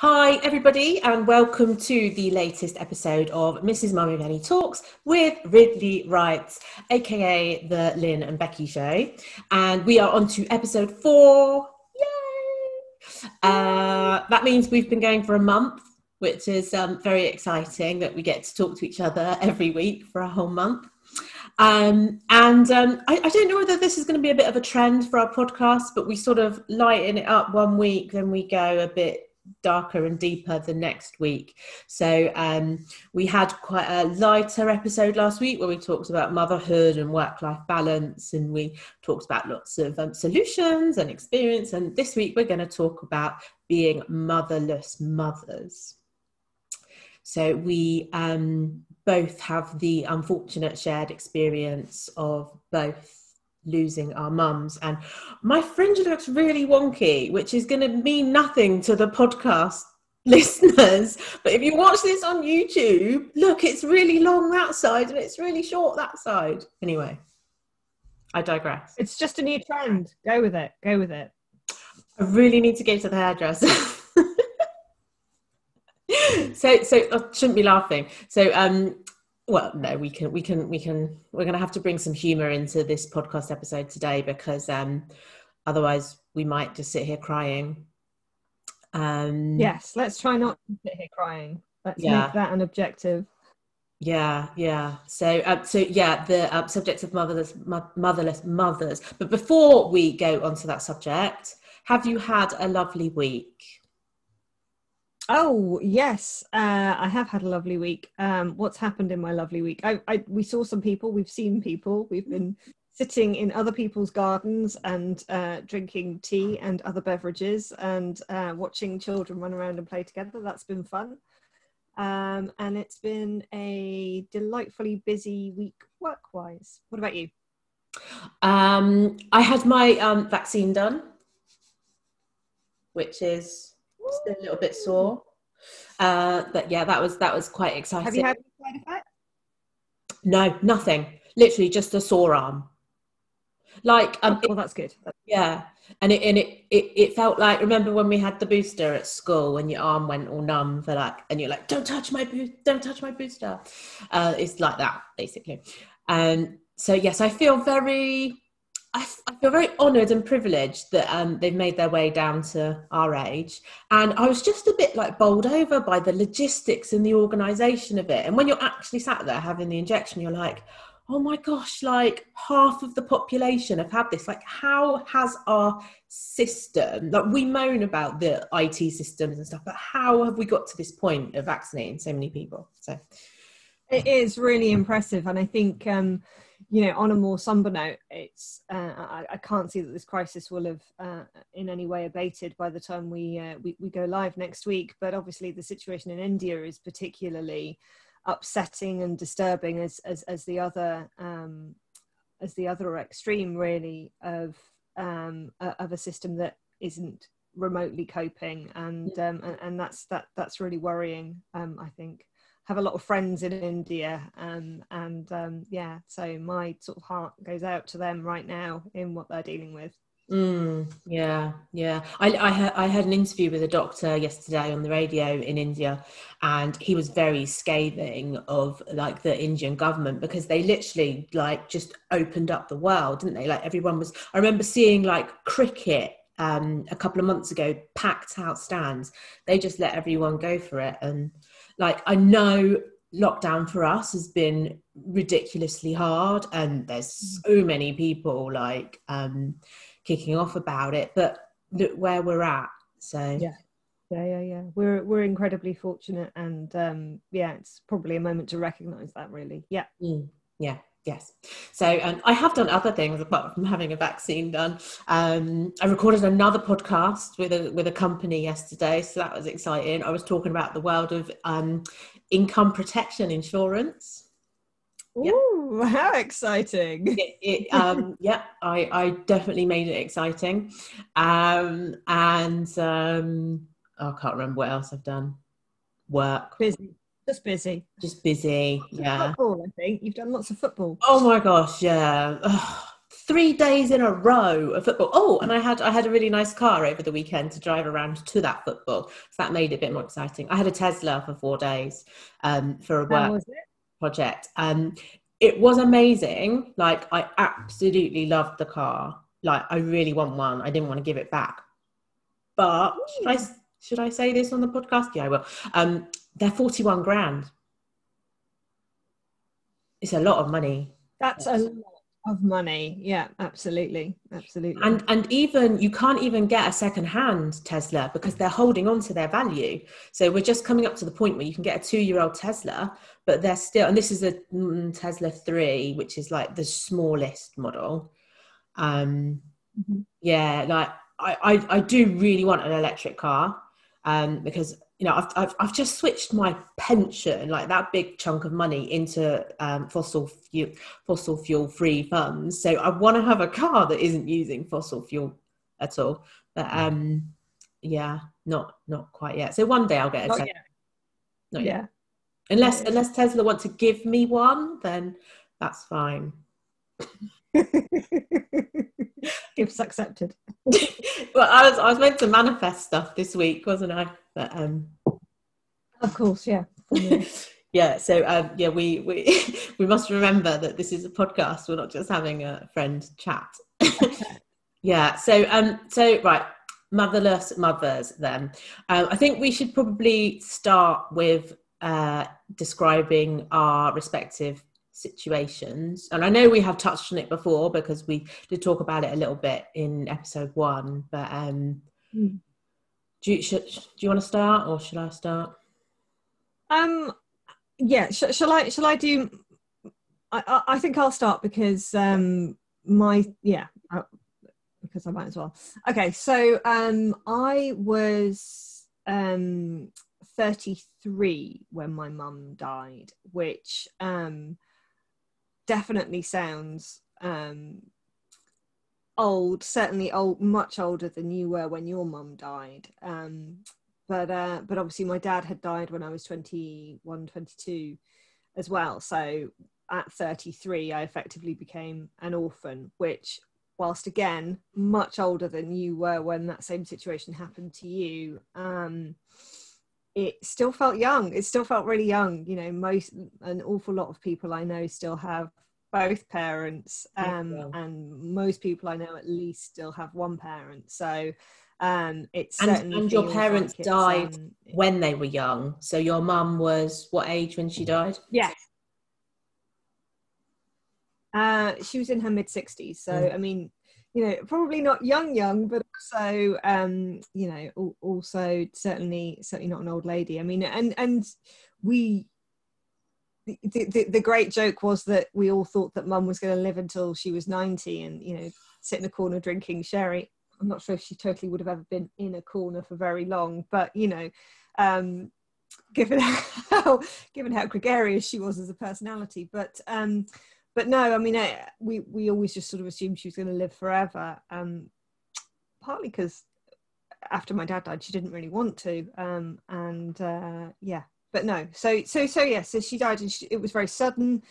Hi everybody and welcome to the latest episode of Mrs. Mummypenny Talks with Ridley Wrights, aka the Lynn and Becky show, and we are on to episode 4. Yay! That means we've been going for a month, which is very exciting that we get to talk to each other every week for a whole month. I don't know whether this is going to be a bit of a trend for our podcast, but we sort of lighten it up one week, then we go a bit darker and deeper the next week. So we had quite a lighter episode last week where we talked about motherhood and work-life balance, and we talked about lots of solutions and experience. And this week we're going to talk about being motherless mothers. So we both have the unfortunate shared experience of both losing our mums, and my fringe looks really wonky, which is going to mean nothing to the podcast listeners, but if you watch this on YouTube, look, it's really long that side and it's really short that side. Anyway, I digress. It's just a new trend. Go with it. I really need to go to the hairdresser. So I shouldn't be laughing. Well, no, we're going to have to bring some humor into this podcast episode today, because otherwise we might just sit here crying. Yes, let's try not to sit here crying. Let's make that an objective. Yeah. So the subject of motherless mothers. But before we go onto that subject, have you had a lovely week? Oh, yes, I have had a lovely week. What's happened in my lovely week? We saw some people, we've seen people, we've been sitting in other people's gardens and drinking tea and other beverages and watching children run around and play together. That's been fun. And it's been a delightfully busy week work-wise. What about you? I had my vaccine done, which is still a little bit sore, but yeah, that was quite exciting. Have you had any side effects? No, nothing. Literally just a sore arm. Like that's good. Yeah, and it felt like, remember when we had the booster at school, when your arm went all numb for like, and you're like, don't touch my booster. It's like that basically. So yes, I feel very honoured and privileged that they've made their way down to our age. And I was just a bit like bowled over by the logistics and the organisation of it. And when you're actually sat there having the injection, you're like, oh my gosh, like half of the population have had this. Like, how has our system, like we moan about the IT systems and stuff, but how have we got to this point of vaccinating so many people? So it is really impressive. And I think, on a more somber note, it's I can't see that this crisis will have in any way abated by the time we go live next week. But obviously, the situation in India is particularly upsetting and disturbing as the other extreme, really, of a system that isn't remotely coping, and that's really worrying. I think. Have a lot of friends in India, so my sort of heart goes out to them right now in what they're dealing with. Yeah. I had an interview with a doctor yesterday on the radio in India, and he was very scathing of like the Indian government, because they literally like just opened up the world, didn't they? Like everyone was, I remember seeing like cricket a couple of months ago, packed out stands. They just let everyone go for it. And like, I know lockdown for us has been ridiculously hard, and there's so many people like kicking off about it, but look where we're at. So yeah, we're incredibly fortunate, and it's probably a moment to recognize that, really. Yes. So I have done other things apart from having a vaccine done. I recorded another podcast with a company yesterday, so that was exciting. I was talking about the world of income protection insurance. Ooh, how exciting! I definitely made it exciting, I can't remember what else I've done. Work. Just busy. Yeah. Football, I think. You've done lots of football. Oh my gosh, yeah. Ugh. 3 days in a row of football. Oh, and I had a really nice car over the weekend to drive around to that football, so that made it a bit more exciting. I had a Tesla for 4 days for a How work was it? project. It was amazing. Like, I absolutely loved the car. Like, I really want one. I didn't want to give it back. But should I say this on the podcast? Yeah, I will. They're 41 grand. It's a lot of money. That's a lot of money. Yeah, absolutely. And even you can't even get a second-hand Tesla because they're holding on to their value. So we're just coming up to the point where you can get a 2-year-old Tesla, but they're still, and this is a Tesla 3, which is like the smallest model. Yeah, like I do really want an electric car, because I've just switched my pension, like that big chunk of money, into fossil fuel free funds. So I want to have a car that isn't using fossil fuel at all. But yeah, not quite yet. So one day I'll get a Tesla. Not yet. Unless Tesla want to give me one, then that's fine. Gifts accepted. Well, I was meant to manifest stuff this week, wasn't I? But of course, yeah. Yeah. So yeah, we must remember that this is a podcast. We're not just having a friend chat. Yeah. So right, motherless mothers. Then I think we should probably start with describing our respective situations, and I know we have touched on it before because we did talk about it a little bit in episode 1, but do you want to start, or should I start? Yeah, shall I do? I think I'll start because because I might as well. Okay, so I was 33 when my mum died, which definitely sounds old, certainly old, much older than you were when your mum died. But obviously my dad had died when I was 21, 22 as well. So at 33, I effectively became an orphan, which, whilst again, much older than you were when that same situation happened to you, it still felt young. It still felt really young. You know, an awful lot of people I know still have both parents, and most people I know at least still have one parent. So it's certainly, and your parents died when they were young. So your mum was what age when she died? Yes. She was in her mid-60s. So I mean, you know, probably not young, but also you know, also certainly not an old lady. I mean, and we, the great joke was that we all thought that mum was going to live until she was 90 and, you know, sit in a corner drinking sherry. I'm not sure if she totally would have ever been in a corner for very long, but, you know, given how gregarious she was as a personality. But no, I mean, we always just sort of assumed she was going to live forever, partly because after my dad died, she didn't really want to, yeah. But no, so yeah, so she died, and it was very sudden,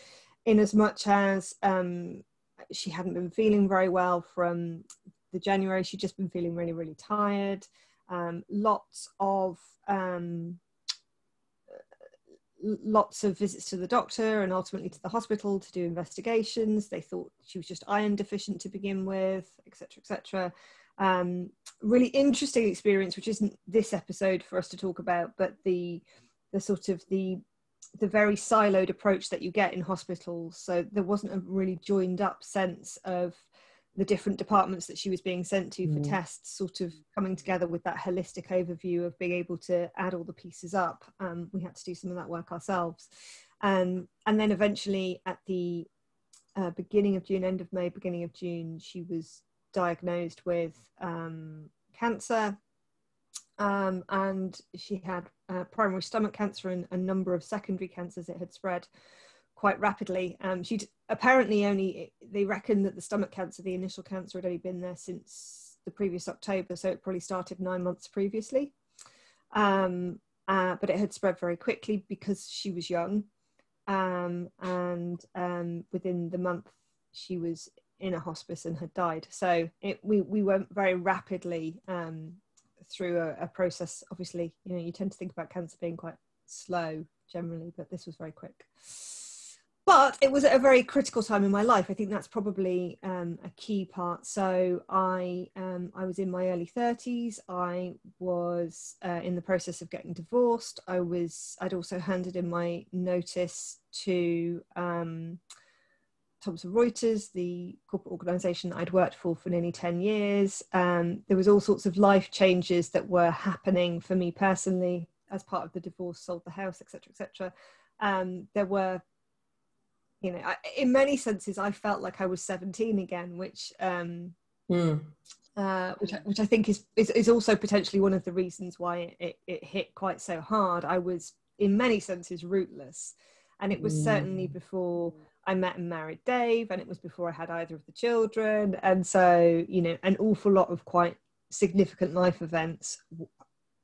in as much as she hadn't been feeling very well from the January. She'd just been feeling really, really tired. Lots of visits to the doctor and ultimately to the hospital to do investigations. They thought she was just iron deficient to begin with, etc., etc. Really interesting experience, which isn't this episode for us to talk about, but the sort of the very siloed approach that you get in hospitals. So there wasn't a really joined up sense of the different departments that she was being sent to for tests sort of coming together with that holistic overview of being able to add all the pieces up. We had to do some of that work ourselves. And then eventually at the beginning of June, end of May, beginning of June, she was diagnosed with cancer. And she had primary stomach cancer and a number of secondary cancers. It had spread quite rapidly. She'd apparently they reckon that the stomach cancer, the initial cancer, had only been there since the previous October, so it probably started 9 months previously. But it had spread very quickly because she was young. And within the month, she was in a hospice and had died. So we went very rapidly through a process. Obviously, you know, you tend to think about cancer being quite slow generally, but this was very quick. But it was at a very critical time in my life. I think that's probably a key part. So I was in my early 30s. I was in the process of getting divorced. I'd also handed in my notice to Thomson Reuters, the corporate organisation that I'd worked for nearly 10 years. There was all sorts of life changes that were happening for me personally as part of the divorce, sold the house, etc., etc. There were, you know, in many senses, I felt like I was 17 again, which I think is also potentially one of the reasons why it hit quite so hard. I was, in many senses, rootless, and it was certainly before I met and married Dave, and it was before I had either of the children, and so, you know, an awful lot of quite significant life events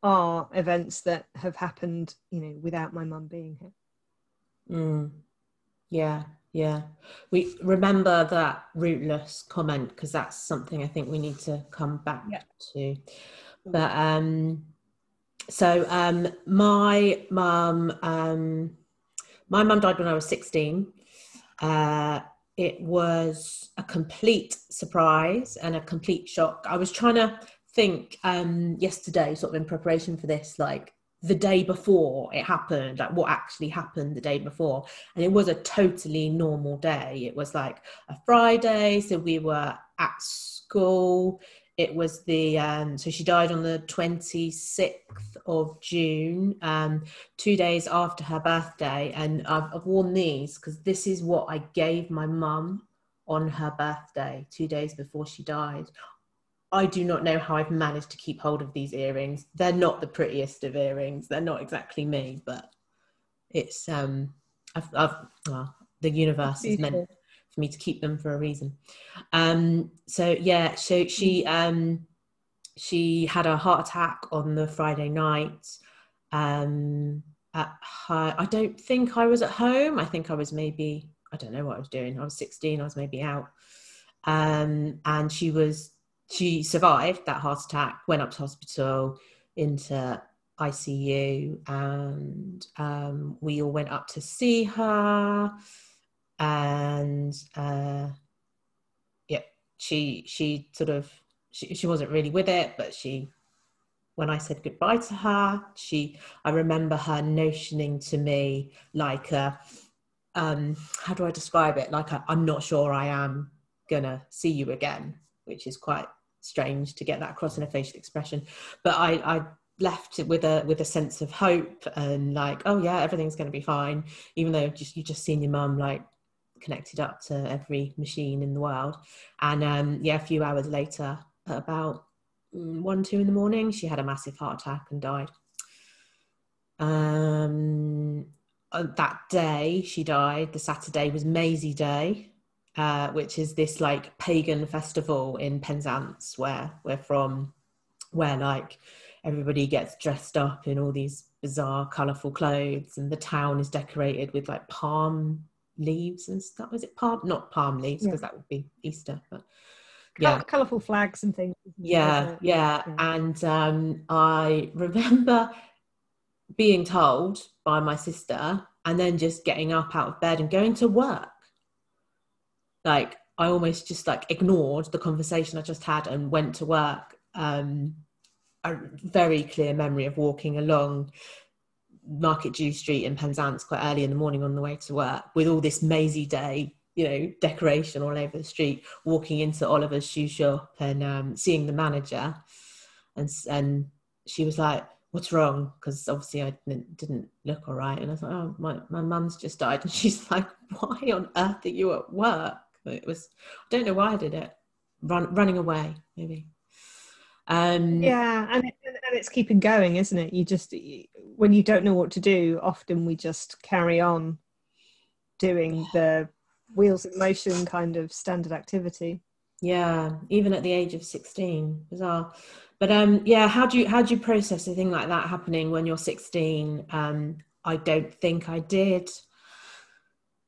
are events that have happened, you know, without my mum being here. Yeah. We remember that rootless comment, because that's something I think we need to come back to. But my mum died when I was 16. It was a complete surprise and a complete shock. I was trying to think yesterday, sort of in preparation for this, like the day before it happened, like what actually happened the day before. And it was a totally normal day. It was like a Friday, so we were at school. It was so she died on the 26th of June, 2 days after her birthday. And I've worn these because this is what I gave my mum on her birthday, 2 days before she died. I do not know how I've managed to keep hold of these earrings. They're not the prettiest of earrings. They're not exactly me, but it's the universe is meant for me to keep them for a reason. So she had a heart attack on the Friday night. I don't think I was at home. I think I was maybe, I don't know what I was doing. I was 16. I was maybe out. And she survived that heart attack, went up to hospital, into ICU, and we all went up to see her. And she wasn't really with it, but when I said goodbye to her, I remember her notioning to me like how do I describe it? Like I'm not sure I am gonna see you again, which is quite strange to get that across in a facial expression. But I left with a sense of hope and like, oh yeah, everything's going to be fine, even though you just seen your mum like connected up to every machine in the world. And a few hours later, at about 1-2 in the morning, she had a massive heart attack and died. That day she died, the Saturday, was Maisie Day, which is this like pagan festival in Penzance where we're from, where like everybody gets dressed up in all these bizarre colourful clothes, and the town is decorated with like palm leaves and stuff. Is it not palm leaves, because that would be Easter, but colourful flags and things. And I remember being told by my sister and then just getting up out of bed and going to work. Like I almost just like ignored the conversation I just had and went to work. A very clear memory of walking along Market Jew Street in Penzance quite early in the morning on the way to work with all this Maisie Day, you know, decoration all over the street, walking into Oliver's shoe shop and seeing the manager, and she was like, what's wrong? Because obviously I didn't look all right. And I was like, oh, my mum's just died. And she's like, why on earth are you at work? It was, I don't know why I did it. Running away, maybe. And it's keeping going, isn't it? You just, when you don't know what to do, often we just carry on doing the wheels in motion kind of standard activity. Yeah, even at the age of 16, bizarre. But how do you process a thing like that happening when you're 16? I don't think I did.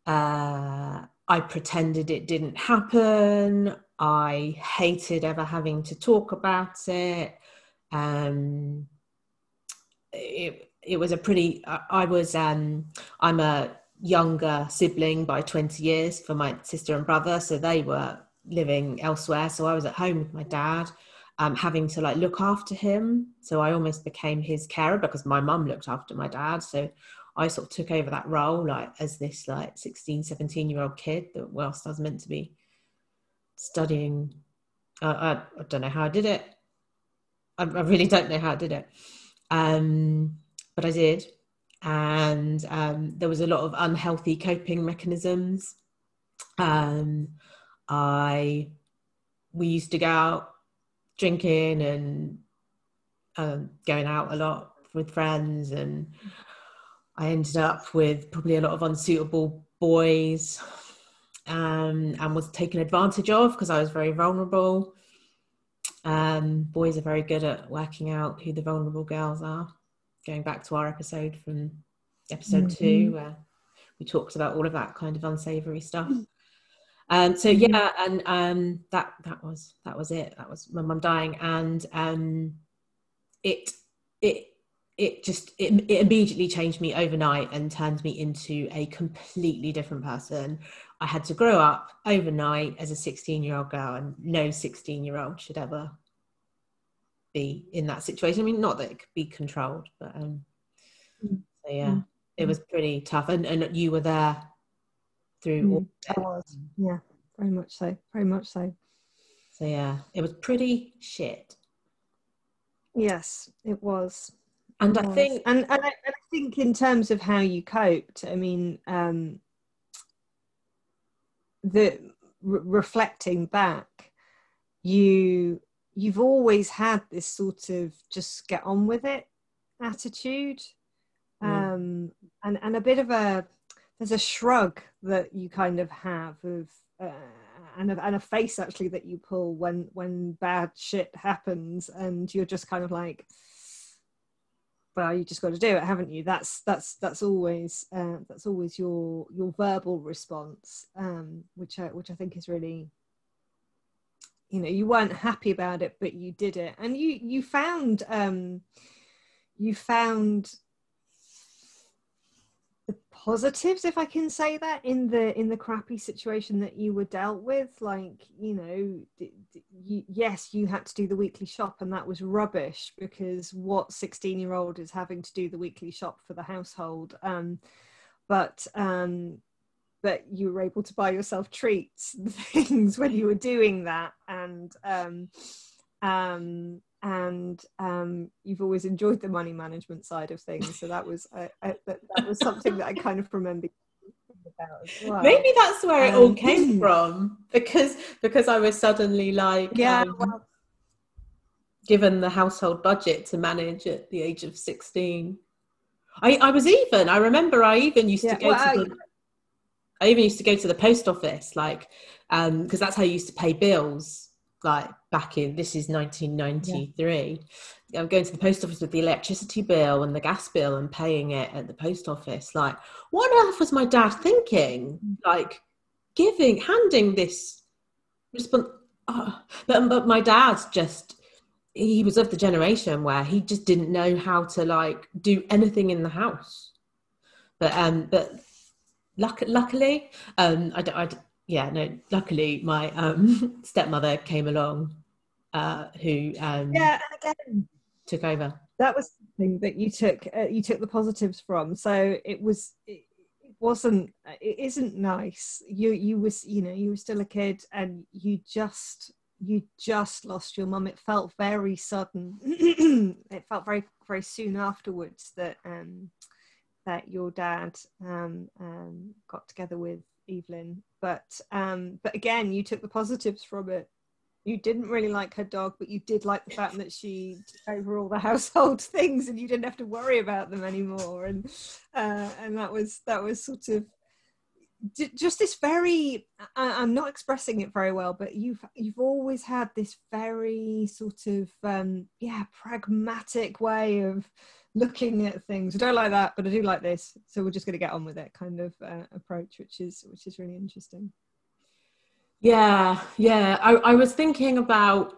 I I pretended it didn't happen. I hated ever having to talk about it. It was a pretty, I'm a younger sibling by 20 years for my sister and brother, so they were living elsewhere, so I was at home with my dad, having to like look after him. So I almost became his carer because my mum looked after my dad, so I sort of took over that role, like as this like 16, 17-year-old kid that whilst I was meant to be studying, I don't know how I did it. I really don't know how I did it, but I did. And there was a lot of unhealthy coping mechanisms. We used to go out drinking and going out a lot with friends, and I ended up with probably a lot of unsuitable boys, and was taken advantage of because I was very vulnerable. Boys are very good at working out who the vulnerable girls are, going back to our episode from episode 2 where we talked about all of that kind of unsavory stuff. So yeah, and that was it. That was my mum dying, and it immediately changed me overnight and turned me into a completely different person. I had to grow up overnight as a 16-year-old girl, and no 16-year-old should ever be in that situation. I mean, not that it could be controlled, but so yeah, it was pretty tough. And you were there through all of it. I was, yeah, very much so. So yeah, it was pretty shit. Yes, it was. And I think, and I think in terms of how you coped, I mean, reflecting back, you've always had this sort of just get on with it attitude, and a bit of there's a shrug that you kind of have of and a face actually that you pull when bad shit happens, and you're just kind of like, well, you just got to do it, haven't you? That's always your verbal response, which I think is really, you know, you weren't happy about it, but you did it, and you found the positives, if I can say that, in the crappy situation that you were dealt with. Like, you know, yes, you had to do the weekly shop, and that was rubbish because what 16-year-old is having to do the weekly shop for the household? But you were able to buy yourself treats and things when you were doing that, and you've always enjoyed the money management side of things, so that was that was something that I kind of remember about as well. Maybe that's where it all came from, because I was suddenly like, given the household budget to manage at the age of 16. I remember I even used to go to the post office, like, because that's how you used to pay bills, like back in, this is 1993. I'm going to the post office with the electricity bill and the gas bill and paying it at the post office. Like, what on earth was my dad thinking? Like, handing this response. But my dad he was of the generation where he just didn't know how to like do anything in the house. But luckily, luckily my stepmother came along, who and again took over. That was something that you took the positives from. So it isn't nice. You were still a kid, and you just lost your mum. It felt very sudden. It felt very, very soon afterwards that your dad got together with Evelyn, but again, you took the positives from it. You didn't really like her dog, but you did like the fact that she took over all the household things, and you didn't have to worry about them anymore. And that was sort of just this very, I'm not expressing it very well, but you've always had this very sort of pragmatic way of looking at things. I don't like that, but I do like this, so we're just going to get on with it kind of approach, which is really interesting. Yeah, I was thinking about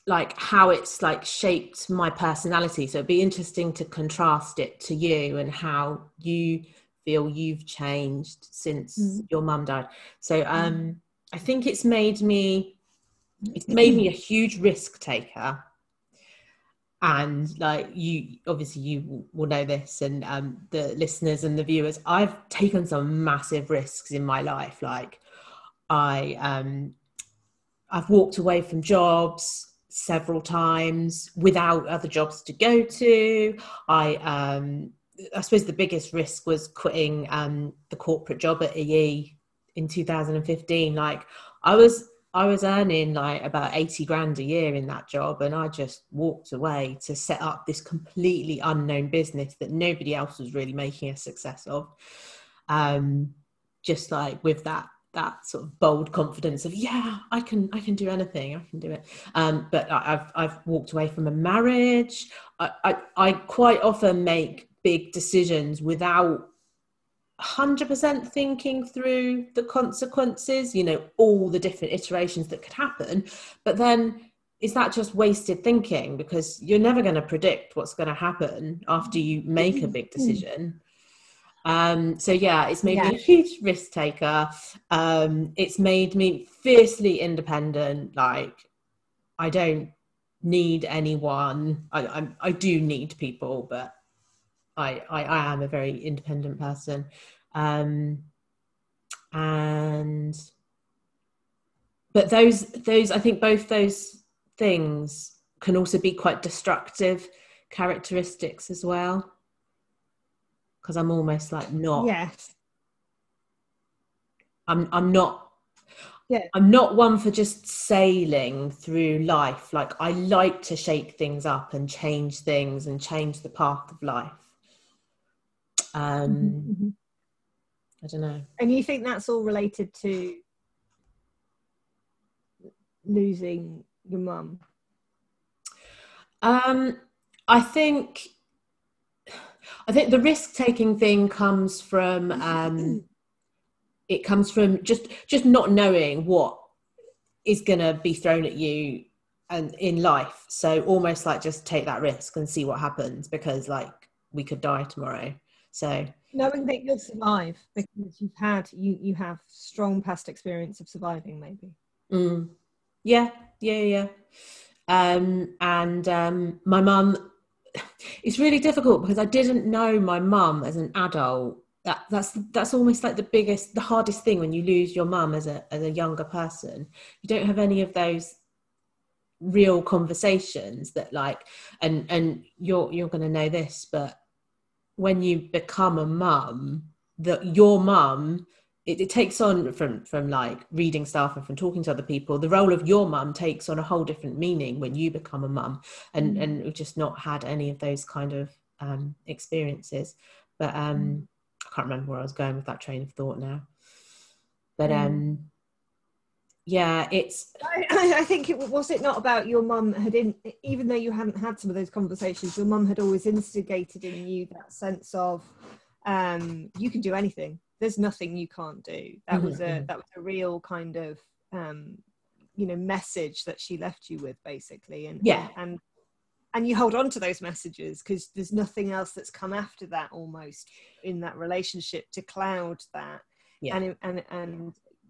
like how it's like shaped my personality, so it'd be interesting to contrast it to you and how you feel you've changed since your mum died. So I think it's made me a huge risk taker. And like you obviously you will know this, and the listeners and the viewers, I've taken some massive risks in my life. Like I've walked away from jobs several times without other jobs to go to. I suppose the biggest risk was quitting the corporate job at EE in 2015. Like I was earning like about 80 grand a year in that job, and I just walked away to set up this completely unknown business that nobody else was really making a success of. Just like with that sort of bold confidence of, yeah, I can do anything, I can do it. But I've walked away from a marriage. I quite often make big decisions without 100% thinking through the consequences, you know, all the different iterations that could happen. But then is that just wasted thinking, because you're never going to predict what's going to happen after you make a big decision. So yeah, it's made me a huge risk taker. It's made me fiercely independent. Like I don't need anyone. I do need people, but I am a very independent person. But those I think both those things can also be quite destructive characteristics as well, because I'm almost like not. Yes. I'm not. Yeah. I'm not one for just sailing through life. Like I like to shake things up and change things and change the path of life. I don't know. And you think that's all related to losing your mum? I think the risk-taking thing comes from it comes from just not knowing what is going to be thrown at you and in life. So almost like just take that risk and see what happens, because like we could die tomorrow. So knowing that you'll survive because you have strong past experience of surviving, maybe. Yeah. And my mum, it's really difficult because I didn't know my mum as an adult. That's almost like the hardest thing when you lose your mum as a younger person. You don't have any of those real conversations that like, and you're going to know this, but when you become a mum, that your mum, it takes on from like reading stuff and from talking to other people, the role of your mum takes on a whole different meaning when you become a mum, and we've just not had any of those kind of experiences. But I can't remember where I was going with that train of thought now. But yeah, it's. I think it was it not about your mum even though you hadn't had some of those conversations, your mum had always instigated in you that sense of you can do anything. There's nothing you can't do. That was a real kind of message that she left you with, basically, and you hold on to those messages because there's nothing else that's come after that, almost in that relationship, to cloud that. And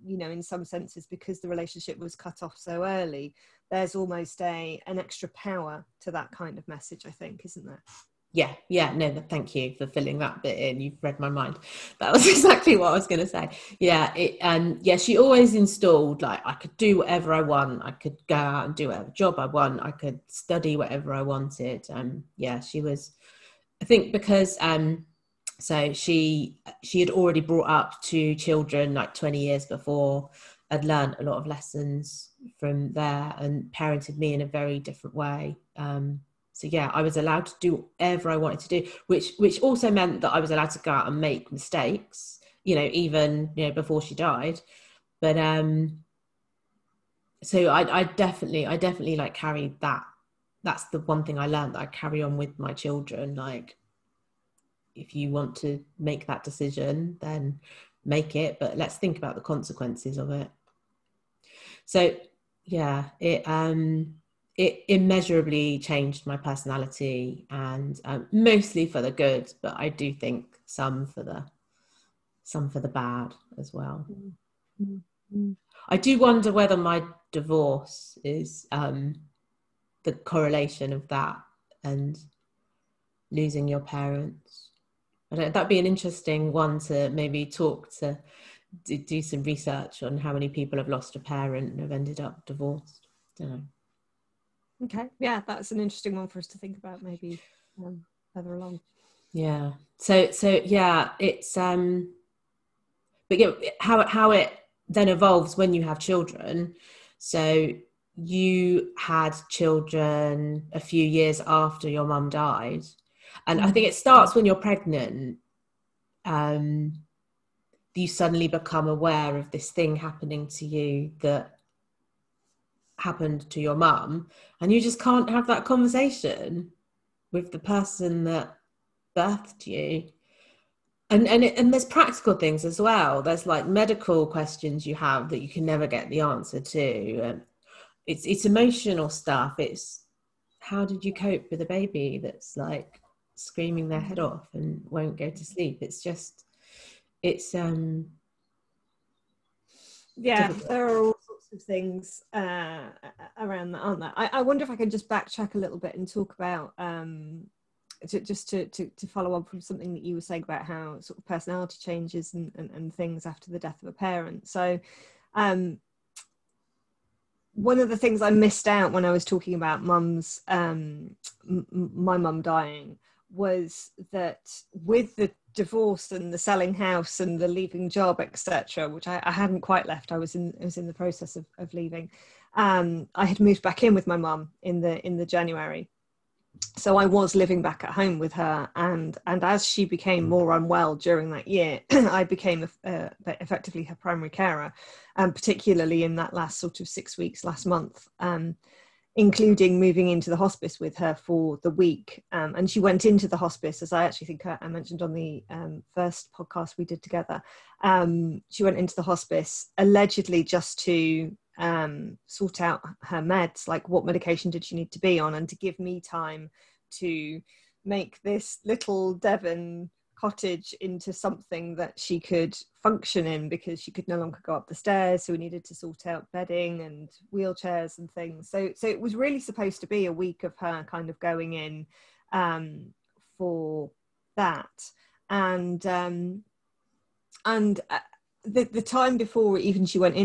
in some senses, because the relationship was cut off so early, there's almost an extra power to that kind of message, I think, isn't there? No, thank you for filling that bit in. You've read my mind. That was exactly what I was going to say. She always installed like I could do whatever I want. I could go out and do whatever job I want. I could study whatever I wanted. She was, I think, because so she had already brought up 2 children like 20 years before. I'd learned a lot of lessons from there and parented me in a very different way. So yeah, I was allowed to do whatever I wanted to do, which also meant that I was allowed to go out and make mistakes, even before she died. But so I definitely like carried that that's the one thing I learned that I carry on with my children. Like, if you want to make that decision, then make it, but let's think about the consequences of it. So yeah, it immeasurably changed my personality, and mostly for the good, but I do think some for the bad as well. Mm-hmm. I do wonder whether my divorce is the correlation of that and losing your parents. I don't, that'd be an interesting one to maybe do some research on how many people have lost a parent and have ended up divorced. I don't know. Okay, yeah, that's an interesting one for us to think about, maybe further along. Yeah. So yeah, it's but yeah, how it then evolves when you have children. So you had children a few years after your mum died, and I think it starts when you're pregnant. You suddenly become aware of this thing happening to you that happened to your mum, and you just can't have that conversation with the person that birthed you. And there's practical things as well. There's like medical questions you have that you can never get the answer to. It's emotional stuff. It's, how did you cope with a baby that's like screaming their head off and won't go to sleep? It's yeah, difficult. there are all sorts of things around that, aren't there? I wonder if I can just backtrack a little bit and talk about to follow on from something that you were saying about how sort of personality changes and things after the death of a parent. So one of the things I missed out when I was talking about mum's my mum dying was that with the divorce and the selling house and the leaving job, etc., which I hadn't quite left. I was in the process of leaving. I had moved back in with my mum in the January. So I was living back at home with her, and as she became more unwell during that year, I became effectively her primary carer, and particularly in that last sort of 6 weeks, last month, including moving into the hospice with her for the week. And she went into the hospice, as I actually think I mentioned on the first podcast we did together. She went into the hospice allegedly just to sort out her meds, like what medication did she need to be on, and to give me time to make this little Devon cottage into something that she could function in, because she could no longer go up the stairs, so we needed to sort out bedding and wheelchairs and things. So it was really supposed to be a week of her kind of going in for that, and the time before even she went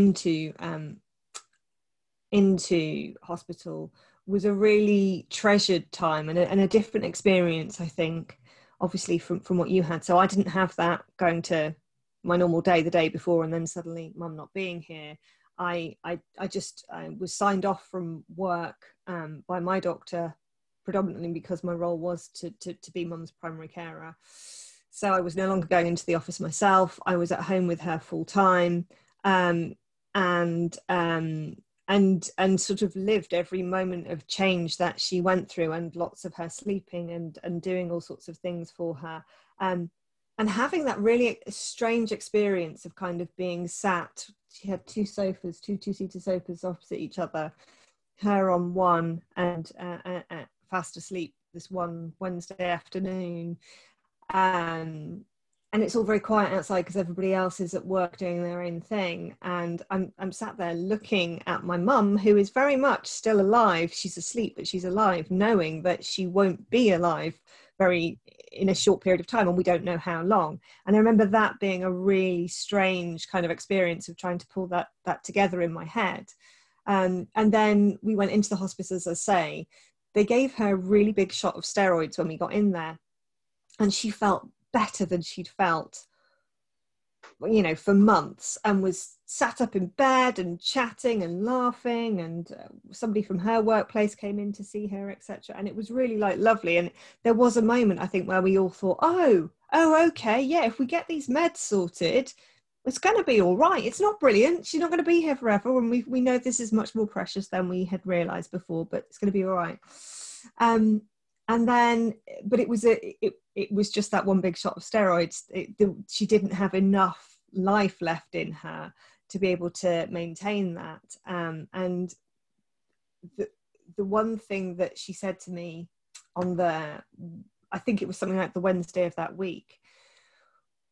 into hospital was a really treasured time and a different experience, I think, obviously from what you had. So I didn't have that going to my normal day the day before, and then suddenly mum not being here. I was signed off from work by my doctor, predominantly because my role was to be mum's primary carer. So I was no longer going into the office myself. I was at home with her full time, and sort of lived every moment of change that she went through, and lots of her sleeping and doing all sorts of things for her, and having that really strange experience of kind of being sat. She had two two-seater sofas opposite each other, her on one, and fast asleep this one Wednesday afternoon. And it's all very quiet outside because everybody else is at work doing their own thing. And I'm sat there looking at my mum, who is very much still alive. She's asleep, but she's alive, knowing that she won't be alive in a short period of time, and we don't know how long. And I remember that being a really strange kind of experience of trying to pull that together in my head. And then we went into the hospice, as I say. They gave her a really big shot of steroids when we got in there, and she felt better than she'd felt, for months, and was sat up in bed and chatting and laughing, and somebody from her workplace came in to see her, etc. And it was really lovely. And there was a moment, I think, where we all thought, oh okay, yeah, if we get these meds sorted, it's going to be all right. It's not brilliant, she's not going to be here forever, and we know this is much more precious than we had realized before, but it's going to be all right. And then, but it was just that one big shot of steroids. She didn't have enough life left in her to be able to maintain that. And the one thing that she said to me I think it was something like the Wednesday of that week,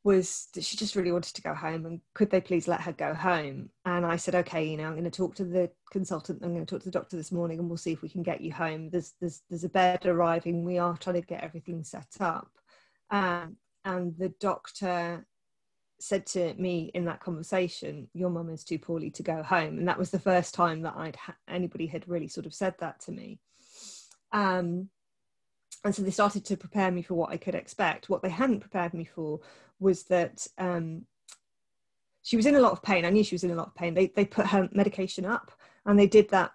was that she just really wanted to go home, and could they please let her go home? And I said, okay, I'm going to talk to the consultant, I'm going to talk to the doctor this morning, and we'll see if we can get you home. There's a bed arriving, we are trying to get everything set up. And the doctor said to me in that conversation, your mum is too poorly to go home. And that was the first time that anybody had really sort of said that to me. And so they started to prepare me for what I could expect. What they hadn't prepared me for was that she was in a lot of pain. I knew she was in a lot of pain. They put her medication up, and they did that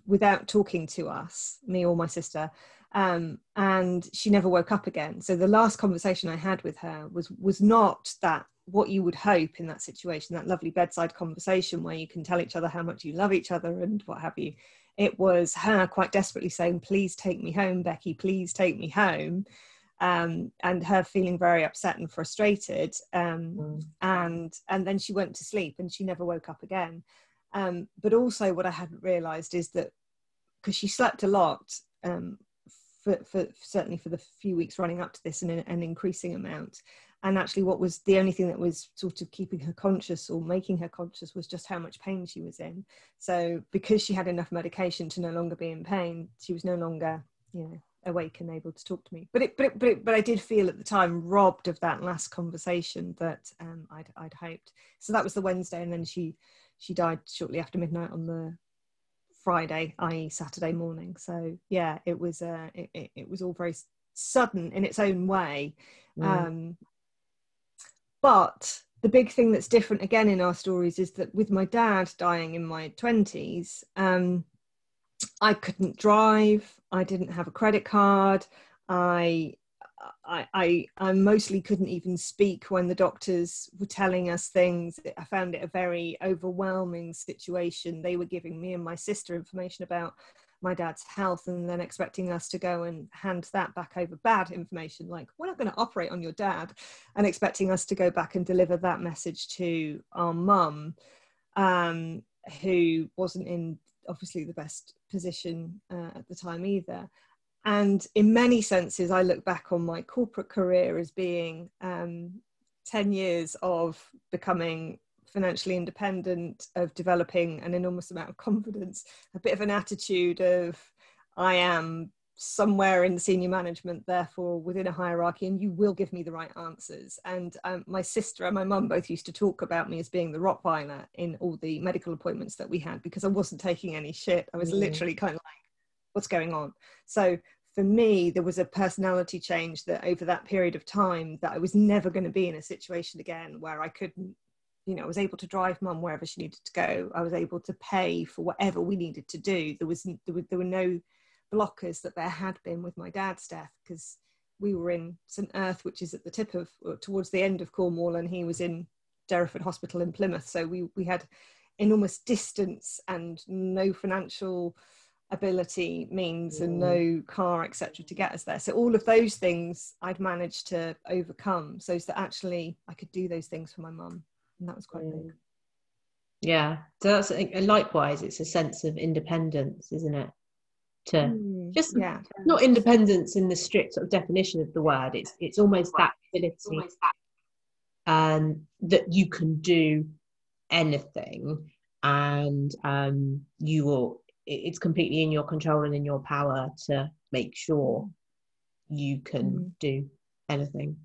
without talking to us, me or my sister. And she never woke up again. So the last conversation I had with her was not that, what you would hope in that situation, that lovely bedside conversation where you can tell each other how much you love each other and what have you. It was her quite desperately saying, please take me home, Becky, please take me home. And her feeling very upset and frustrated. And then she went to sleep, and she never woke up again. But also what I hadn't realised is that, because she slept a lot, for certainly for the few weeks running up to this, and an increasing amount. And actually what was the only thing that was sort of keeping her conscious or making her conscious was just how much pain she was in. So because she had enough medication to no longer be in pain, she was no longer, awake and able to talk to me. But I did feel at the time robbed of that last conversation that I'd hoped. So that was the Wednesday, and then she died shortly after midnight on the Friday, i.e. Saturday morning. So yeah, it was all very sudden in its own way. But the big thing that's different again in our stories is that with my dad dying in my 20s, I couldn't drive, I didn't have a credit card, I mostly couldn't even speak when the doctors were telling us things. I found it a very overwhelming situation. They were giving me and my sister information about my dad's health, and then expecting us to go and hand that back over, bad information, like, we're not going to operate on your dad, and expecting us to go back and deliver that message to our mum, who wasn't in obviously the best position at the time either. And in many senses, I look back on my corporate career as being 10 years of becoming financially independent, of developing an enormous amount of confidence, a bit of an attitude of, I am somewhere in senior management, therefore within a hierarchy, and you will give me the right answers. And my sister and my mum both used to talk about me as being the Rottweiler in all the medical appointments that we had, because I wasn't taking any shit. I was literally kind of like, what's going on? So for me, there was a personality change that over that period of time, that I was never going to be in a situation again where I couldn't, I was able to drive mum wherever she needed to go. I was able to pay for whatever we needed to do. There were no blockers that there had been with my dad's death, because we were in St Earth, which is at the tip of, towards the end of Cornwall, and he was in Derriford Hospital in Plymouth. So we had enormous distance and no financial ability means and no car, etc., to get us there. So all of those things I'd managed to overcome, so that actually I could do those things for my mum, and that was quite big. Yeah, so that's likewise, it's a sense of independence, isn't it? Not independence in the strict sort of definition of the word. It's almost that ability that you can do anything, and you will. It's completely in your control and in your power to make sure you can do anything.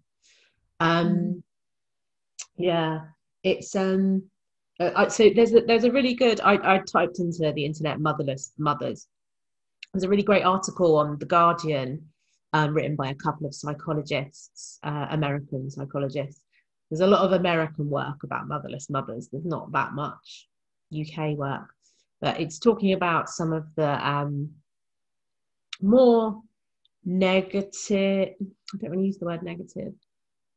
Yeah, it's so there's a really good. I typed into the internet motherless mothers. There's a really great article on The Guardian, written by a couple of psychologists, American psychologists. There's a lot of American work about motherless mothers. There's not that much UK work, but it's talking about some of the more negative, I don't want to use the word negative,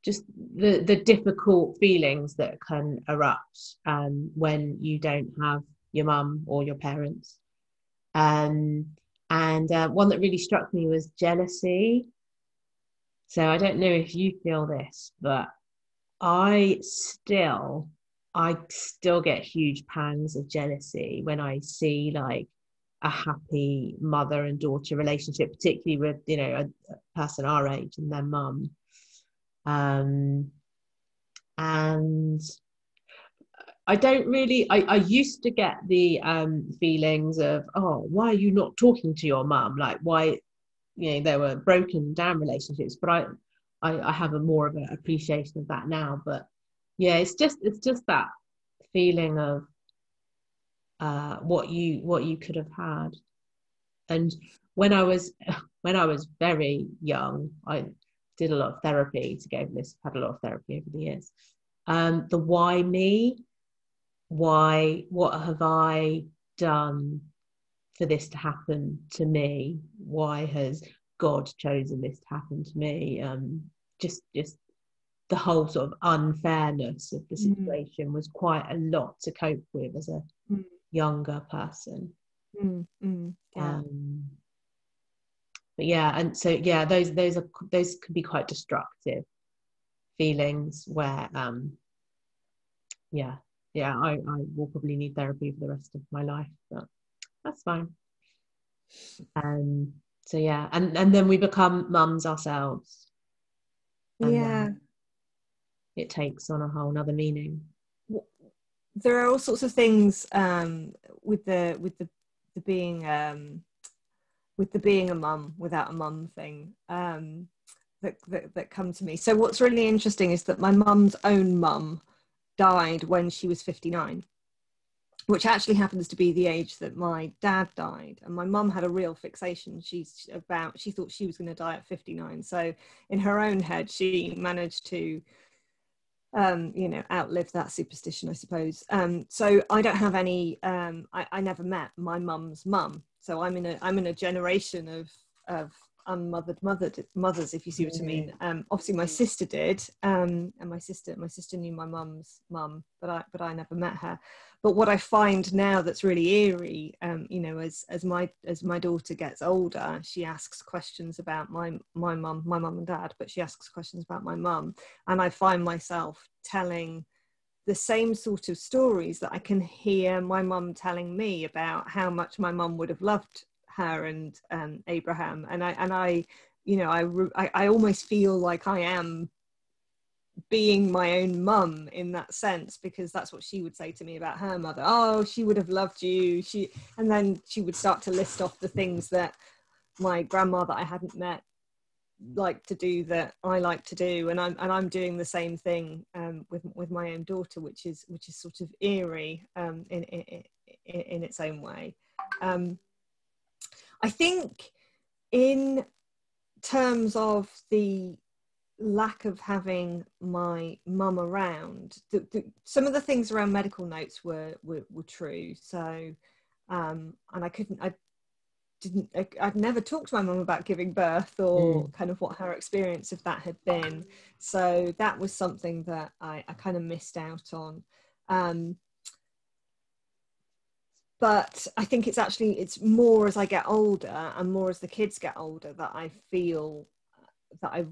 just the difficult feelings that can erupt when you don't have your mum or your parents. And one that really struck me was jealousy. So I don't know if you feel this, but I still get huge pangs of jealousy when I see like a happy mother and daughter relationship, particularly with, you know, a person our age and their mum. And I don't really, I used to get the feelings of, oh, why are you not talking to your mum? Like, why, you know, there were broken down relationships, but I have a more of an appreciation of that now. But yeah, it's just that feeling of what you could have had. And when I was very young, I did a lot of therapy to go over this, had a lot of therapy over the years. The why me? Why, what have I done for this to happen to me? Why has God chosen this to happen to me? Just the whole sort of unfairness of the situation was quite a lot to cope with as a younger person. Yeah. But yeah, and so yeah, those can be quite destructive feelings where I will probably need therapy for the rest of my life, but that's fine. So yeah, and then we become mums ourselves, and then it takes on a whole nother meaning. There are all sorts of things with the being with the being a mum without a mum thing that come to me. So what's really interesting is that my mum's own mum died when she was 59, which actually happens to be the age that my dad died. And my mum had a real fixation. She thought she was going to die at 59. So in her own head, she managed to outlive that superstition, I suppose. So I don't have any. I never met my mum's mum. So I'm in a generation of unmothered mothers, if you see what I mean. Obviously my sister did, and my sister knew my mum's mum, but I never met her. But what I find now that's really eerie, as my daughter gets older, she asks questions about my mum and dad, but she asks questions about my mum, and I find myself telling the same sort of stories that I can hear my mum telling me about how much my mum would have loved her and Abraham, and I almost feel like I am being my own mum in that sense, because that's what she would say to me about her mother. Oh, she would have loved you. And then she would start to list off the things that my grandma that I hadn't met like to do that I like to do, and I'm doing the same thing with my own daughter, which is sort of eerie in its own way. I think in terms of the lack of having my mum around, some of the things around medical notes were true. So and I'd never talked to my mum about giving birth or kind of what her experience of that had been. So that was something that I kind of missed out on. But I think it's more as I get older and more as the kids get older that I feel that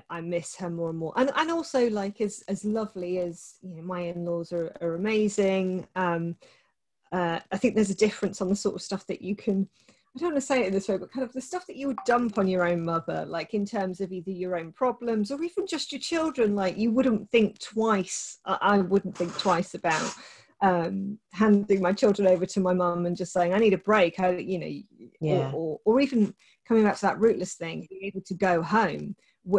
I miss her more and more. And also, like, as lovely as, you know, my in-laws are amazing. I think there's a difference on the sort of stuff that you can, I don't want to say it in this way, but kind of the stuff that you would dump on your own mother, like in terms of either your own problems or even just your children. Like, you wouldn't think twice. I wouldn't think twice about handing my children over to my mum and just saying, I need a break. Or even coming back to that rootless thing, being able to go home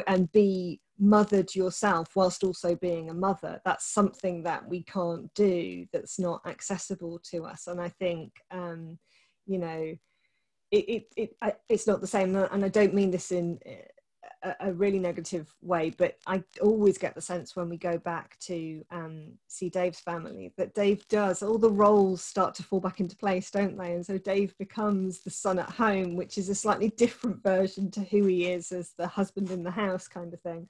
and be mothered yourself whilst also being a mother. That's something that we can't do, that's not accessible to us. And I think it's not the same, and I don't mean this in a really negative way, but I always get the sense when we go back to see Dave's family that Dave does, all the roles start to fall back into place, don't they? And so Dave becomes the son at home, which is a slightly different version to who he is as the husband in the house kind of thing.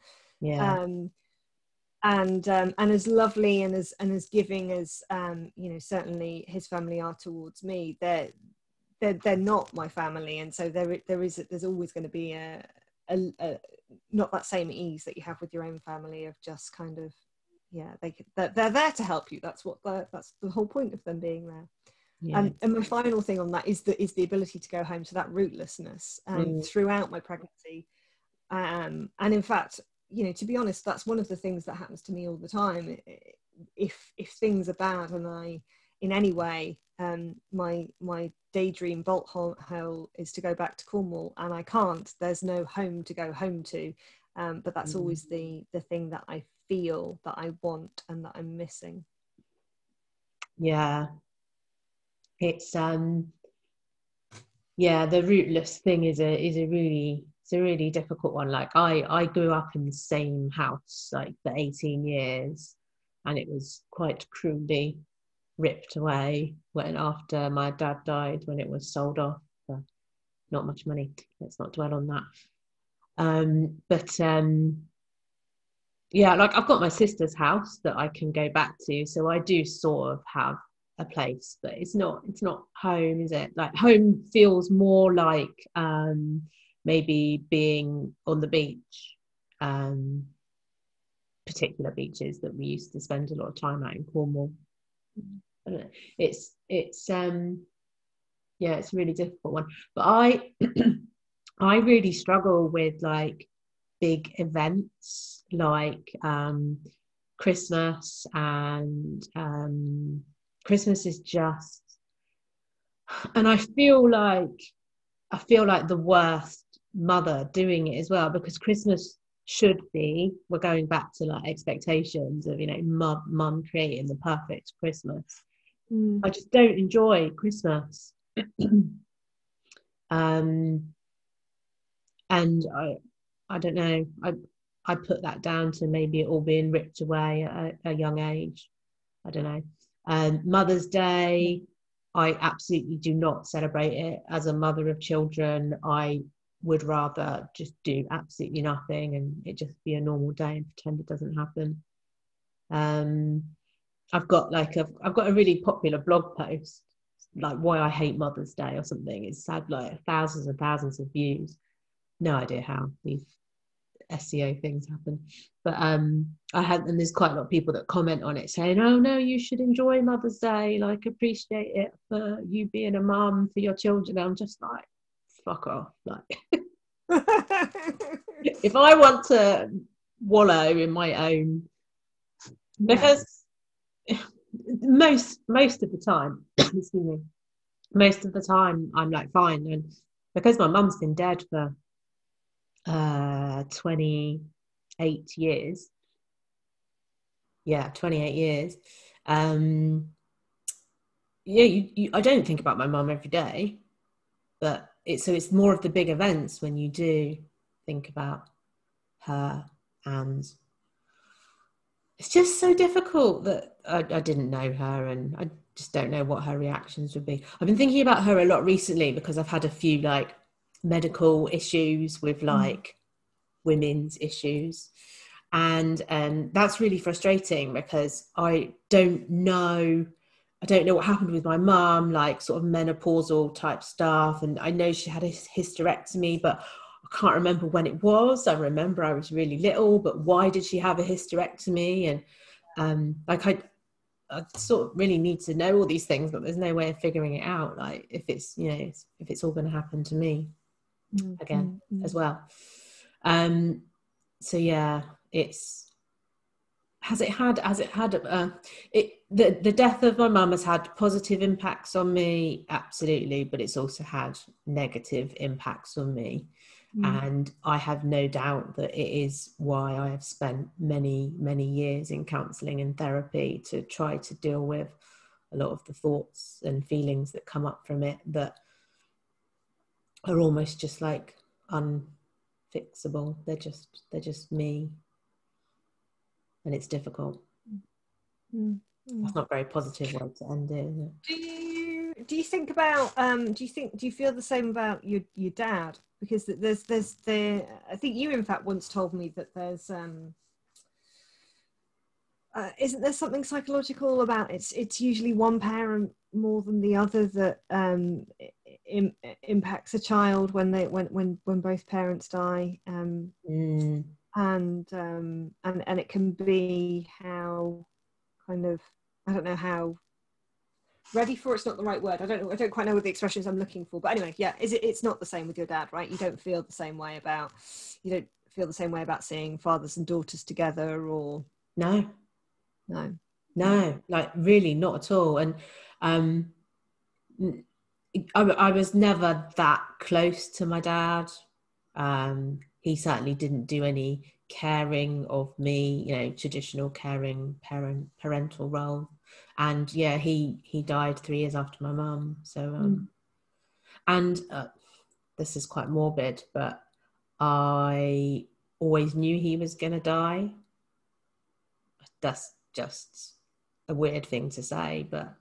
And as lovely and as giving as certainly his family are towards me, they're not my family, and so there's always going to be a not that same ease that you have with your own family of just kind of, yeah, they're there to help you. That's the whole point of them being there. Yeah. And my final thing on that is the ability to go home to that rootlessness throughout my pregnancy. And in fact, you know, to be honest, that's one of the things that happens to me all the time. If things are bad and I, in any way, my daydream bolt hole is to go back to Cornwall, and I can't. There's no home to go home to. But that's always the thing that I feel that I want and that I'm missing. Yeah. It's yeah, the rootless thing is a really difficult one. Like I grew up in the same house like for 18 years, and it was quite cruelly ripped away when after my dad died, when it was sold off for not much money. Let's not dwell on that. But yeah, like I've got my sister's house that I can go back to, so I do sort of have a place, but it's not home, is it? Like home feels more like maybe being on the beach, particular beaches that we used to spend a lot of time at in Cornwall. I don't know. It's yeah, it's a really difficult one, but I really struggle with like big events like Christmas, and Christmas is just, and I feel like the worst mother doing it as well, because Christmas should be, we're going back to like expectations of, you know, mum creating the perfect Christmas. I just don't enjoy Christmas. And I don't know, I put that down to maybe it all being ripped away at a young age. I don't know. Mother's Day, I absolutely do not celebrate it. As a mother of children, I would rather just do absolutely nothing and it just be a normal day and pretend it doesn't happen. I've got a really popular blog post, like why I hate Mother's Day or something. It's had like thousands and thousands of views. No idea how these SEO things happen, but and there's quite a lot of people that comment on it saying, oh no, you should enjoy Mother's Day, like appreciate it for you being a mum for your children. I'm just like, fuck off. Like if I want to wallow in my own, because most of the time excuse me, most of the time I'm like fine, and because my mum's been dead for 28 years. Yeah, 28 years. Yeah, I don't think about my mum every day, but it's more of the big events when you do think about her, and it's just so difficult that I didn't know her, and I just don't know what her reactions would be. I've been thinking about her a lot recently because I've had a few like medical issues with like women's issues, and that's really frustrating because I don't know what happened with my mum, like sort of menopausal type stuff, and I know she had a hysterectomy, but I can't remember when it was. I remember I was really little, but why did she have a hysterectomy? And like I sort of really need to know all these things, but there's no way of figuring it out, like if it's, you know, if it's all going to happen to me again as well. So yeah, the death of my mum has had positive impacts on me, absolutely, but it's also had negative impacts on me. And I have no doubt that it is why I have spent many years in counselling and therapy to try to deal with a lot of the thoughts and feelings that come up from it that are almost just like unfixable. They're just me, and it's difficult. That's not a very positive way to end it, is it? Do you think about do you feel the same about your dad? Because I think you in fact once told me that there's isn't there something psychological about it's usually one parent more than the other that impacts a child when both parents die, and it can be how kind of, I don't know how ready for it's not the right word. I don't quite know what the expressions I'm looking for. But anyway, yeah, it's not the same with your dad, right? You don't feel the same way about seeing fathers and daughters together, or no, like really not at all. And I was never that close to my dad. He certainly didn't do any caring of me, traditional caring parental role. And yeah, he died 3 years after my mum. So and this is quite morbid, but I always knew he was going to die. That's just a weird thing to say, but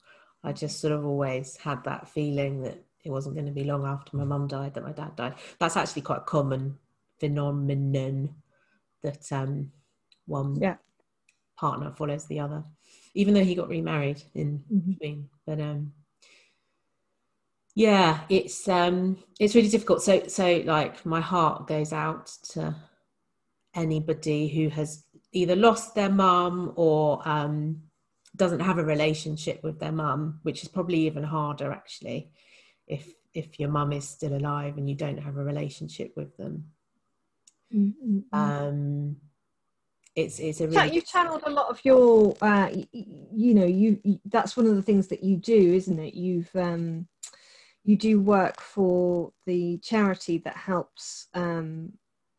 I just sort of always had that feeling that it wasn't going to be long after my mum died that my dad died. That's actually quite a common phenomenon, that one partner follows the other, even though he got remarried in between. But yeah, it's really difficult. So like, my heart goes out to anybody who has either lost their mum or doesn't have a relationship with their mum, which is probably even harder actually, if your mum is still alive and you don't have a relationship with them. It's a really, you've channeled a lot of your that's one of the things that you do, isn't it? You do work for the charity that helps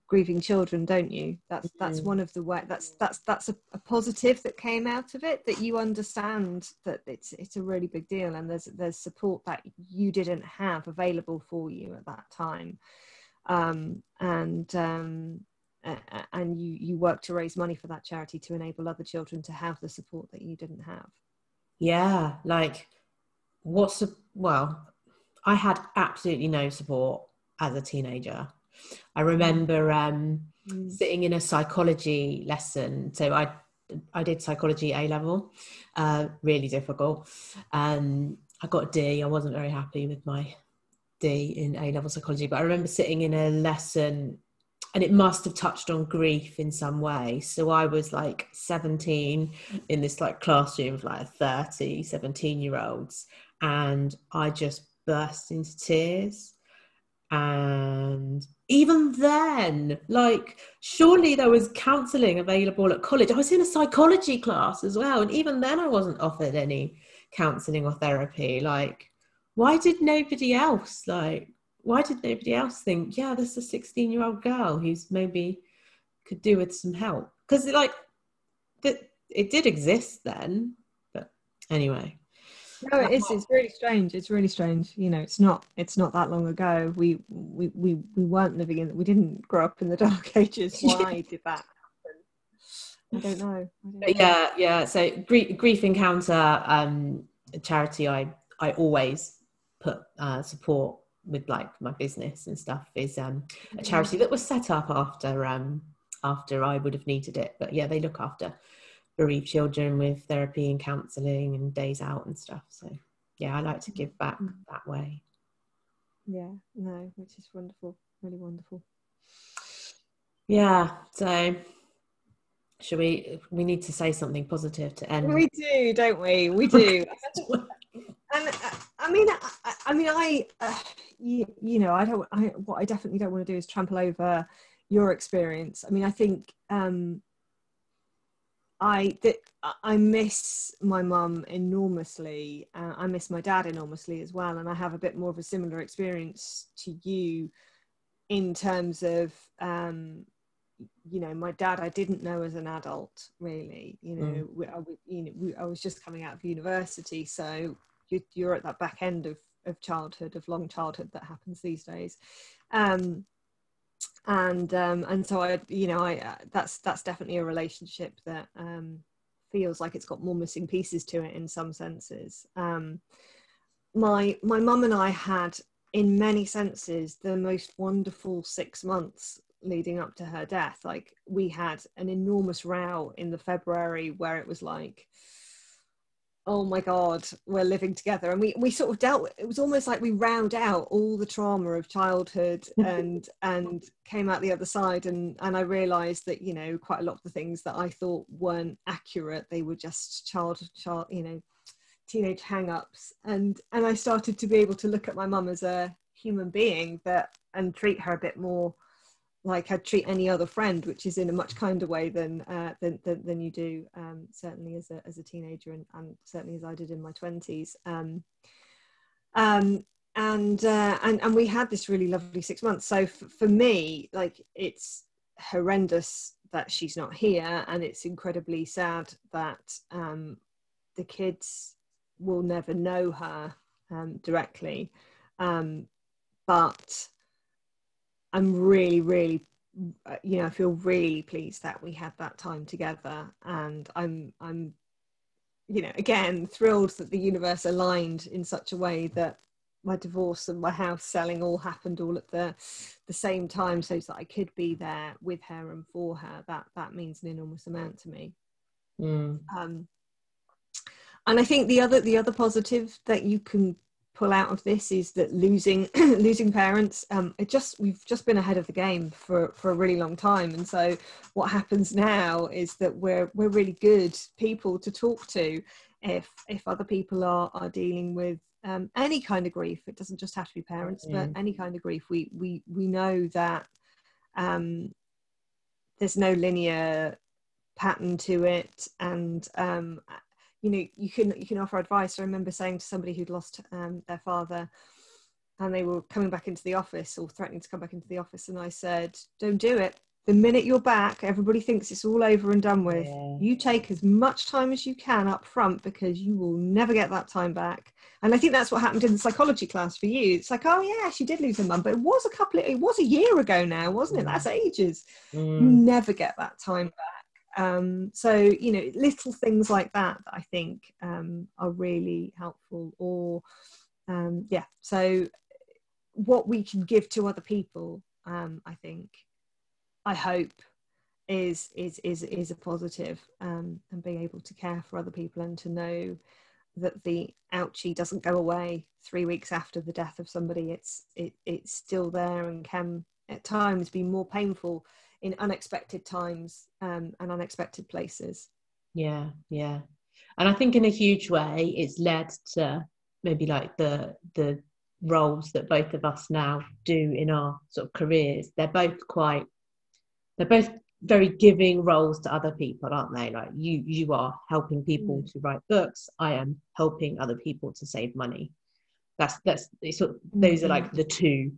grieving children, don't you? That's one of the way, that's a positive that came out of it, that you understand that it's a really big deal, and there's support that you didn't have available for you at that time, and you work to raise money for that charity to enable other children to have the support that you didn't have. Yeah, like I had absolutely no support as a teenager. I remember sitting in a psychology lesson. So I did psychology A level, really difficult. I got a D. I wasn't very happy with my D in A level psychology, but I remember sitting in a lesson, and it must have touched on grief in some way. So I was like 17 in this like classroom of like 30, 17-year-olds, and I just burst into tears. And even then, like, surely there was counselling available at college. I was in a psychology class as well, and even then I wasn't offered any counselling or therapy. Like, why did nobody else think, yeah, this is a 16-year-old girl who's maybe could do with some help? Because like it did exist then, but anyway. No, it's really strange. It's really strange. It's not that long ago. We weren't living in, we didn't grow up in the Dark Ages. Why did that happen? I don't know. Yeah. So Grief Encounter, a charity I always put support with, like my business and stuff, is a charity that was set up after I would have needed it. But yeah, they look after bereaved children with therapy and counselling and days out and stuff. So yeah, I like to give back that way. Yeah, no, which is wonderful, really wonderful. Yeah, so we need to say something positive to end. We do, don't we? We do. And what I definitely don't want to do is trample over your experience. I mean, I think I miss my mum enormously. I miss my dad enormously as well, and I have a bit more of a similar experience to you in terms of my dad I didn't know as an adult, really. I was just coming out of university, so you're at that back end of childhood, of long childhood that happens these days. And so I that's definitely a relationship that feels like it's got more missing pieces to it in some senses. My mum and I had, in many senses, the most wonderful 6 months leading up to her death. Like, we had an enormous row in the February where it was like, oh my God, we're living together. And we sort of dealt with, it was almost like we round out all the trauma of childhood and came out the other side. And I realized that, you know, quite a lot of the things that I thought weren't accurate, they were just you know, teenage hang-ups. And I started to be able to look at my mum as a human being and treat her a bit more like I'd treat any other friend, which is in a much kinder way than you do, certainly as a teenager, and certainly as I did in my 20s. And we had this really lovely 6 months. So for me, like, it's horrendous that she's not here, and it's incredibly sad that the kids will never know her directly. But I'm really, really, you know, I feel really pleased that we had that time together, and I'm, you know, again, thrilled that the universe aligned in such a way that my divorce and my house selling all happened all at the same time, so that I could be there with her and for her. That means an enormous amount to me. And I think the other positive that you can pull out of this is that losing parents, we've just been ahead of the game for a really long time, and so what happens now is that we're really good people to talk to if other people are dealing with any kind of grief. It doesn't just have to be parents, but any kind of grief. We know that there's no linear pattern to it, and you know, you can offer advice. I remember saying to somebody who'd lost their father, and they were coming back into the office, or threatening to come back into the office, and I said, don't do it. The minute you're back, everybody thinks it's all over and done with. Yeah. You take as much time as you can up front, because you will never get that time back. And I think that's what happened in the psychology class for you. It's like, oh yeah, she did lose her mum, but it was a year ago now, wasn't it? That's ages. You never get that time back. So, you know, little things like that I think are really helpful. Or so what we can give to other people, I hope is a positive, and being able to care for other people, and to know that the ouchie doesn't go away 3 weeks after the death of somebody. It's still there, and can at times be more painful in unexpected times and unexpected places. Yeah. And I think in a huge way it's led to maybe like the roles that both of us now do in our sort of careers. They're both very giving roles to other people, aren't they? Like you are helping people to write books. I am helping other people to save money. That's those are like the two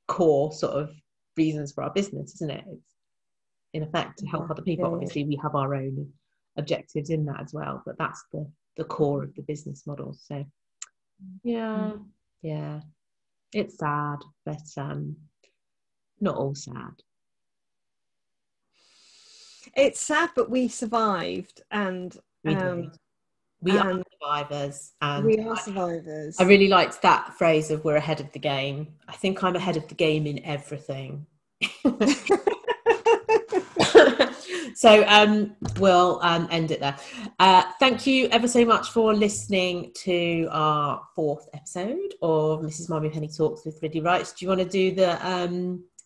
core sort of reasons for our business, isn't it? It's in effect to help other people. Obviously we have our own objectives in that as well, but that's the core of the business model. So yeah, it's sad, but not all sad. It's sad, but we survived, and we did. We are survivors, and we are survivors. I really liked that phrase of we're ahead of the game. I think I'm ahead of the game in everything. So we'll end it there. Thank you ever so much for listening to our 4th episode of Mrs. Mummypenny Talks with Ridley Writes. Do you want to do the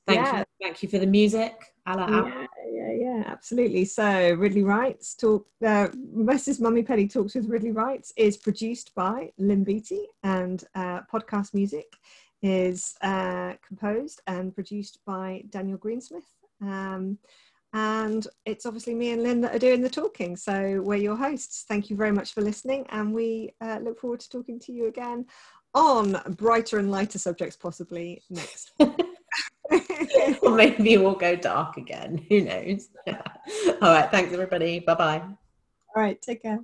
thank you for the music? Yeah, absolutely. So Ridley Writes Mrs. Mummypenny Talks with Ridley Writes is produced by Lynn, and podcast music is composed and produced by Daniel Greensmith. And it's obviously me and Lynn that are doing the talking, so we're your hosts. Thank you very much for listening, and we look forward to talking to you again on brighter and lighter subjects, possibly next. Or maybe we'll go dark again, who knows. All right, thanks everybody, bye-bye. All right, take care.